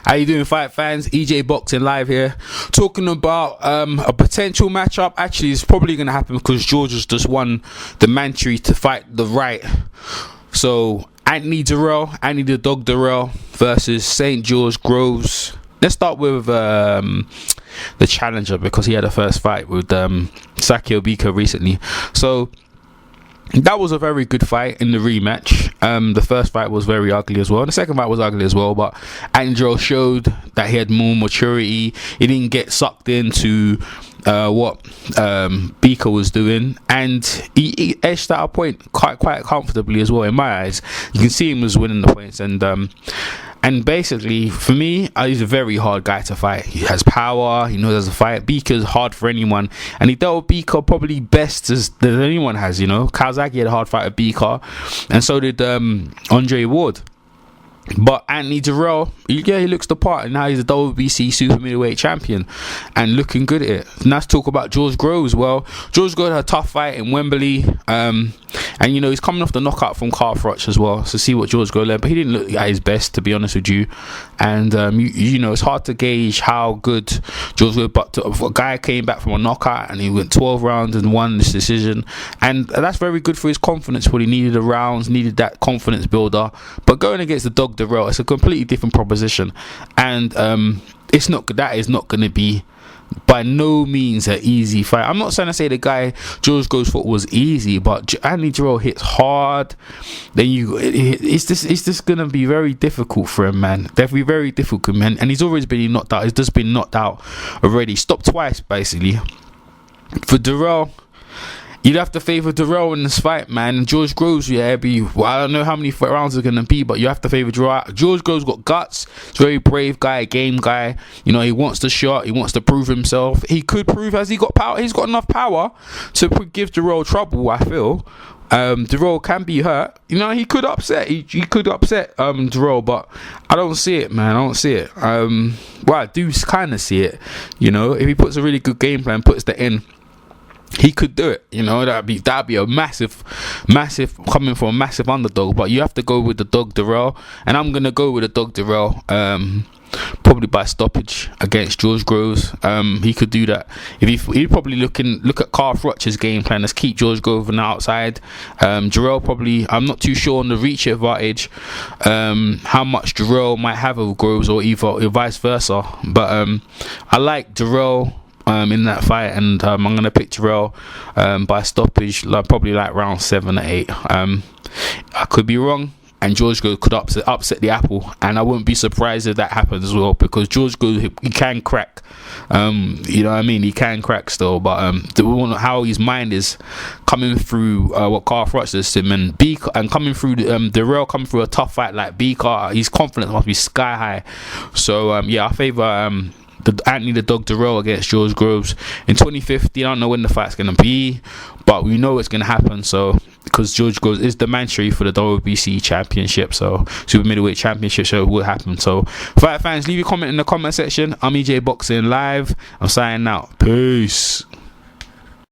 How you doing, fight fans? EJ Boxing Live here, talking about a potential matchup. Actually, it's probably going to happen because Georgia's just won the mandatory to fight the right. So Anthony the Dog Dirrell versus St. George Groves. Let's start with the challenger, because he had a first fight with Sakio Bika recently. So that was a very good fight in the rematch. The first fight was very ugly as well. The second fight was ugly as well, but Dirrell showed that he had more maturity. He didn't get sucked into what Bika was doing, and he edged out a point quite comfortably as well. In my eyes, you can see him was winning the points, and basically, for me, he's a very hard guy to fight. He has power. He knows how to fight. Bika's hard for anyone, and he dealt with Bika probably best as anyone has. Kawasaki had a hard fight with Bika, and so did Andre Ward. But Anthony Dirrell, he looks the part, and now he's a WBC super middleweight champion and looking good at it. And let's talk about George Groves. Well, George Groves had a tough fight in Wembley, and he's coming off the knockout from Carl Froch as well. So see what George Groves led, but he didn't look at his best, to be honest with you. And it's hard to gauge how good George Groves. But a guy came back from a knockout and he went 12 rounds and won this decision, and that's very good for his confidence. What he needed the rounds, needed that confidence builder. But going against the Dog Dirrell, it's a completely different proposition, and that is not going to be by no means an easy fight. I'm not trying to say the guy George Groves fought was easy, but Anthony Dirrell hits hard. Then it's just going to be very difficult for him, man. Definitely very difficult, man. And he's always been knocked out. He's just been knocked out already. Stopped twice, basically. For Dirrell, you'd have to favour Dirrell in this fight, man. And George Groves, I don't know how many rounds are going to be, but you have to favour Dirrell. George Groves got guts. He's a very brave guy, a game guy. He wants the shot. He wants to prove himself. He could prove, has he got power? He's got enough power to give Dirrell trouble, I feel. Dirrell can be hurt. He could upset. He could upset Dirrell, but I don't see it, man. I don't see it. I do kind of see it. If he puts a really good game plan, puts that in, he could do it. That'd be a massive coming from a massive underdog. But you have to go with the Dog Dirrell, and I'm gonna go with the Dog Dirrell, probably by stoppage against George Groves. He could do that. He'd probably look at Carl Froch's game plan. Let's keep George Groves on the outside. Dirrell probably, I'm not too sure on the reach advantage, how much Dirrell might have of Groves, or vice versa. But I like Dirrell in that fight, and I'm gonna pick Dirrell by stoppage, probably like round 7 or 8. I could be wrong, and George Groves could upset the apple, and I wouldn't be surprised if that happens as well, because George Groves, he can crack. He can crack still, but how his mind is coming through what Carl Froch does to him, and coming through Dirrell coming through a tough fight like Bika, his confidence must be sky high. So I favour Anthony the Dog Dirrell against George Groves in 2015. I don't know when the fight's going to be, but we know it's going to happen. So, because George Groves is the mandatory for the WBC championship, so super middleweight championship, so it will happen. So, fight fans, leave your comment in the comment section. I'm EJ Boxing Live. I'm signing out. Peace.